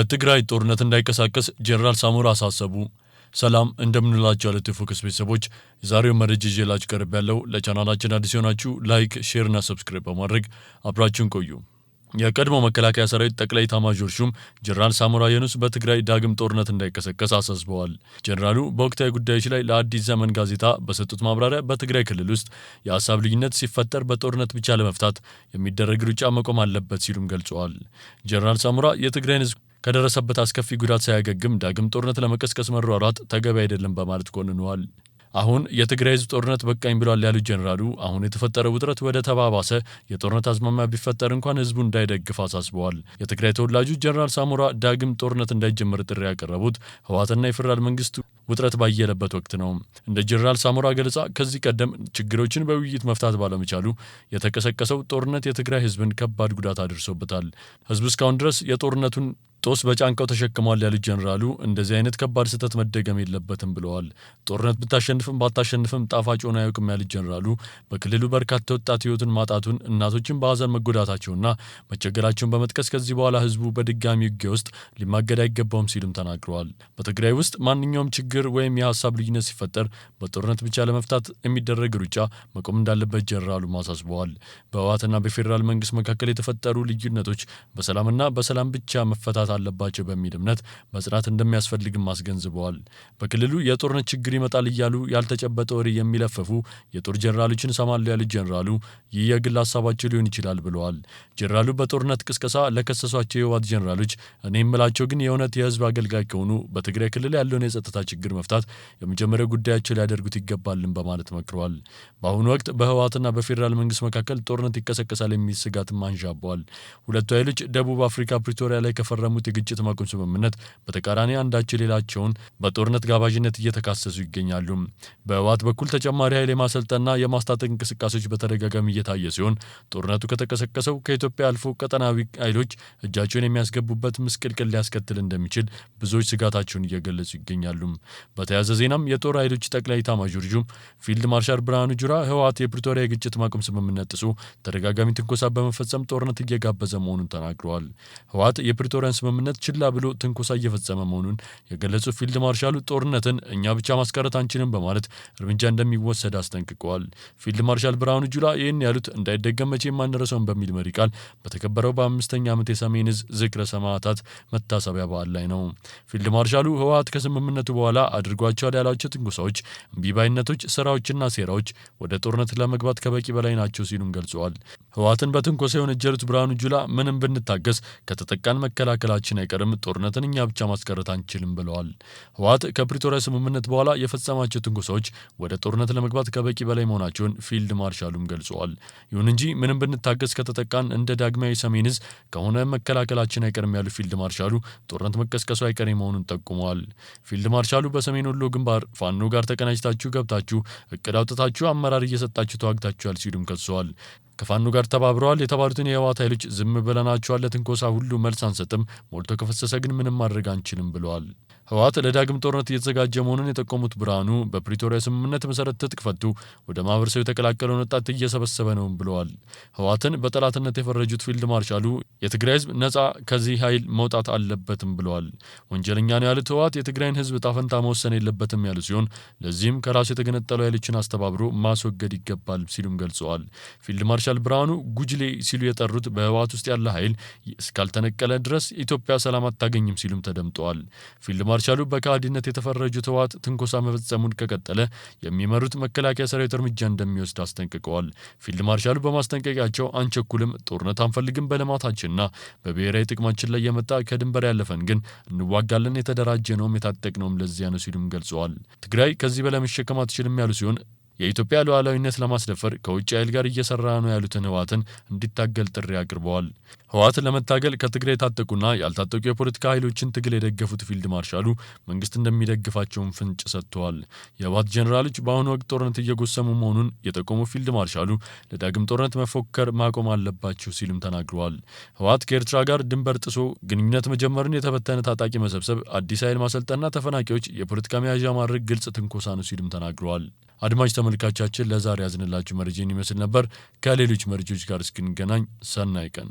በትግራይ ጦርነት እንዳይቀሳቀስ ጀነራል ሳሞራ አሳሰቡ። ሰላም እንደምንላችሁ ያሉት ፎከስ ቤተሰቦች የዛሬው መረጃ ይዤላችሁ ቀርብ ያለው ለቻናላችን አዲስ ሆናችሁ ላይክ፣ ሼር እና ሰብስክራይብ በማድረግ አብራችሁን ቆዩ። የቀድሞ መከላከያ ሰራዊት ጠቅላይ ኤታማዦር ሹም ጀነራል ሳሞራ የኑስ በትግራይ ዳግም ጦርነት እንዳይቀሰቀስ አሳስበዋል። ጀነራሉ በወቅታዊ ጉዳዮች ላይ ለአዲስ ዘመን ጋዜጣ በሰጡት ማብራሪያ በትግራይ ክልል ውስጥ የሀሳብ ልዩነት ሲፈጠር በጦርነት ብቻ ለመፍታት የሚደረግ ሩጫ መቆም አለበት ሲሉም ገልጸዋል። ጀነራል ሳሞራ የትግራይን ህዝብ ከደረሰበት አስከፊ ጉዳት ሳያገግም ዳግም ጦርነት ለመቀስቀስ መሯሯጥ ተገቢ አይደለም በማለት ኮንነዋል። አሁን የትግራይ ህዝብ ጦርነት በቃኝ ብሏል ያሉት ጀነራሉ አሁን የተፈጠረው ውጥረት ወደ ተባባሰ የጦርነት አዝማሚያ ቢፈጠር እንኳን ህዝቡ እንዳይደግፍ አሳስበዋል። የትግራይ ተወላጁ ጀነራል ሳሞራ ዳግም ጦርነት እንዳይጀመር ጥሪ ያቀረቡት ህወሓትና የፌዴራል መንግስቱ ውጥረት ባየለበት ወቅት ነው። እንደ ጀነራል ሳሞራ ገለጻ ከዚህ ቀደም ችግሮችን በውይይት መፍታት ባለመቻሉ የተቀሰቀሰው ጦርነት የትግራይ ህዝብን ከባድ ጉዳት አድርሶበታል። ህዝቡ እስካሁን ድረስ የጦርነቱን ጦስ በጫንቃው ተሸክሟል ያሉት ጀነራሉ እንደዚህ አይነት ከባድ ስህተት መደገም የለበትም ብለዋል። ጦርነት ብታሸንፍም ባታሸንፍም ጣፋጭ ሆኖ አያውቅም ያሉት ጀነራሉ በክልሉ በርካታ ወጣት ህይወትን ማጣቱን፣ እናቶችን በሀዘን መጎዳታቸውና መቸገራቸውን በመጥቀስ ከዚህ በኋላ ህዝቡ በድጋሚ ውጊያ ውስጥ ሊማገድ አይገባውም ሲሉም ተናግረዋል። በትግራይ ውስጥ ማንኛውም ችግር ወይም የሀሳብ ልዩነት ሲፈጠር በጦርነት ብቻ ለመፍታት የሚደረግ ሩጫ መቆም እንዳለበት ጀነራሉ አሳስበዋል። በህወሓትና በፌዴራል መንግስት መካከል የተፈጠሩ ልዩነቶች በሰላምና በሰላም ብቻ መፈታት አለባቸው በሚል እምነት መጽናት እንደሚያስፈልግም አስገንዝበዋል። በክልሉ የጦርነት ችግር ይመጣል እያሉ ያልተጨበጠ ወሬ የሚለፈፉ የጦር ጀነራሎችን ሰማሉ ያሉት ጀነራሉ ይህ የግል ሀሳባቸው ሊሆን ይችላል ብለዋል። ጀነራሉ በጦርነት ቅስቀሳ ለከሰሷቸው የህወሓት ጀነራሎች እኔ የምላቸው ግን የእውነት የህዝብ አገልጋይ ከሆኑ በትግራይ ክልል ያለውን የጸጥታ ችግር መፍታት የመጀመሪያው ጉዳያቸው ሊያደርጉት ይገባልን በማለት መክረዋል። በአሁኑ ወቅት በህወሓትና በፌዴራል መንግስት መካከል ጦርነት ይቀሰቀሳል የሚል ስጋትም አንዣበዋል። ሁለቱ ኃይሎች ደቡብ አፍሪካ ፕሪቶሪያ ላይ ከፈረሙ የግጭት ማቆም ስምምነት በተቃራኒ አንዳቸው ሌላቸውን በጦርነት ጋባዥነት እየተካሰሱ ይገኛሉ። በህወሓት በኩል ተጨማሪ ኃይል የማሰልጠንና የማስታጠቅ እንቅስቃሴዎች በተደጋጋሚ እየታየ ሲሆን ጦርነቱ ከተቀሰቀሰው ከኢትዮጵያ አልፎ ቀጠናዊ ኃይሎች እጃቸውን የሚያስገቡበት ምስቅልቅል ሊያስከትል እንደሚችል ብዙዎች ስጋታቸውን እየገለጹ ይገኛሉ። በተያያዘ ዜናም የጦር ኃይሎች ጠቅላይ ኤታማዦር ሹም ፊልድ ማርሻል ብርሃኑ ጁላ ህወሓት የፕሪቶሪያ የግጭት ማቆም ስምምነት ጥሶ ተደጋጋሚ ትንኮሳ በመፈጸም ጦርነት እየጋበዘ መሆኑን ተናግረዋል። ህወሓት የፕሪቶሪያን ስምምነት ችላ ብሎ ትንኮሳ እየፈጸመ መሆኑን የገለጹት ፊልድ ማርሻሉ ጦርነትን እኛ ብቻ ማስቀረት አንችልም በማለት እርምጃ እንደሚወሰድ አስጠንቅቀዋል። ፊልድ ማርሻል ብርሃኑ ጁላ ይህን ያሉት እንዳይደገም መቼም አንረሳውም በሚል መሪ ቃል በተከበረው በ5ኛ ዓመት የሰሜን ዕዝ ዝክረ ሰማዕታት መታሰቢያ በዓል ላይ ነው። ፊልድ ማርሻሉ ህወሓት ከስምምነቱ በኋላ አድርጓቸዋል ያሏቸው ትንኮሳዎች፣ እምቢባይነቶች፣ ስራዎችና ሴራዎች ወደ ጦርነት ለመግባት ከበቂ በላይ ናቸው ሲሉም ገልጸዋል። ህወሓትን በትንኮሳ የወነጀሉት ብርሃኑ ጁላ ምንም ብንታገስ ከተጠቃን መከላከላችን አይቀርም፣ ጦርነትን እኛ ብቻ ማስቀረት አንችልም ብለዋል። ህወሓት ከፕሪቶሪያ ስምምነት በኋላ የፈጸማቸው ትንኮሳዎች ወደ ጦርነት ለመግባት ከበቂ በላይ መሆናቸውን ፊልድ ማርሻሉም ገልጸዋል። ይሁን እንጂ ምንም ብንታገስ ከተጠቃን እንደ ዳግማዊ ሰሜን ዕዝ ከሆነ መከላከላችን አይቀርም ያሉ ፊልድ ማርሻሉ ጦርነት መቀስቀሱ አይቀሬ መሆኑን ጠቁመዋል። ፊልድ ማርሻሉ በሰሜን ወሎ ግንባር ፋኖ ጋር ተቀናጅታችሁ ገብታችሁ እቅድ አውጥታችሁ አመራር እየሰጣችሁ ተዋግታችኋል ሲሉም ከሰዋል። ከፋኖ ጋር ተባብረዋል የተባሉትን የህወሓት ኃይሎች ዝም ብለናቸዋል፣ ለትንኮሳ ሁሉ መልስ አንሰጥም፣ ሞልቶ ከፈሰሰ ግን ምንም ማድረግ አንችልም ብለዋል። ህወሓት ለዳግም ጦርነት እየተዘጋጀ መሆኑን የጠቆሙት ብርሃኑ በፕሪቶሪያ ስምምነት መሰረት ትጥቅ ፈቱ፣ ወደ ማህበረሰቡ የተቀላቀለውን ወጣት እየሰበሰበ ነው ብለዋል። ህወሓትን በጠላትነት የፈረጁት ፊልድ ማርሻሉ የትግራይ ህዝብ ነጻ ከዚህ ኃይል መውጣት አለበትም ብለዋል። ወንጀለኛ ነው ያሉት ህወሓት የትግራይን ህዝብ ጣፈንታ መወሰን የለበትም ያሉ ሲሆን ለዚህም ከራሱ የተገነጠሉ ኃይሎችን አስተባብሮ ማስወገድ ይገባል ሲሉም ገልጸዋል። ፊልድ ማርሻል ብርሃኑ ጉጅሌ ሲሉ የጠሩት በህወሓት ውስጥ ያለ ኃይል እስካልተነቀለ ድረስ ኢትዮጵያ ሰላም አታገኝም ሲሉም ተደምጠዋል። ፊልድ ማርሻሉ በካህዲነት የተፈረጁት ህወሓት ትንኮሳ መፈጸሙን ከቀጠለ የሚመሩት መከላከያ ሰራዊት እርምጃ እንደሚወስድ አስጠንቅቀዋል። ፊልድ ማርሻሉ በማስጠንቀቂያቸው አንቸኩልም፣ ጦርነት አንፈልግም፣ በልማታችንና በብሔራዊ ጥቅማችን ላይ የመጣ ከድንበር ያለፈን ግን እንዋጋለን፣ የተደራጀ ነውም የታጠቅነውም ለዚያ ነው ሲሉም ገልጸዋል። ትግራይ ከዚህ በላይ መሸከም አትችልም ያሉ ሲሆን የኢትዮጵያ ሉዓላዊነት ለማስደፈር ከውጭ ኃይል ጋር እየሰራ ነው ያሉትን ህወሓትን እንዲታገል ጥሪ አቅርበዋል። ህወሓትን ለመታገል ከትግራይ የታጠቁና ያልታጠቁ የፖለቲካ ኃይሎችን ትግል የደገፉት ፊልድ ማርሻሉ መንግስት እንደሚደግፋቸውን ፍንጭ ሰጥተዋል። የህወሓት ጀኔራሎች በአሁኑ ወቅት ጦርነት እየጎሰሙ መሆኑን የጠቆሙ ፊልድ ማርሻሉ ለዳግም ጦርነት መፎከር ማቆም አለባቸው ሲሉም ተናግረዋል። ህወሓት ከኤርትራ ጋር ድንበር ጥሶ ግንኙነት መጀመርን፣ የተበተነ ታጣቂ መሰብሰብ፣ አዲስ ኃይል ማሰልጠንና ተፈናቃዮች የፖለቲካ መያዣ ማድረግ ግልጽ ትንኮሳ ነው ሲሉም ተናግረዋል። አድማጭ ተመልካቾቻችን ለዛሬ ያዝንላችሁ መረጃን ይመስል ነበር። ከሌሎች መረጃዎች ጋር እስክንገናኝ ሰናይ ቀን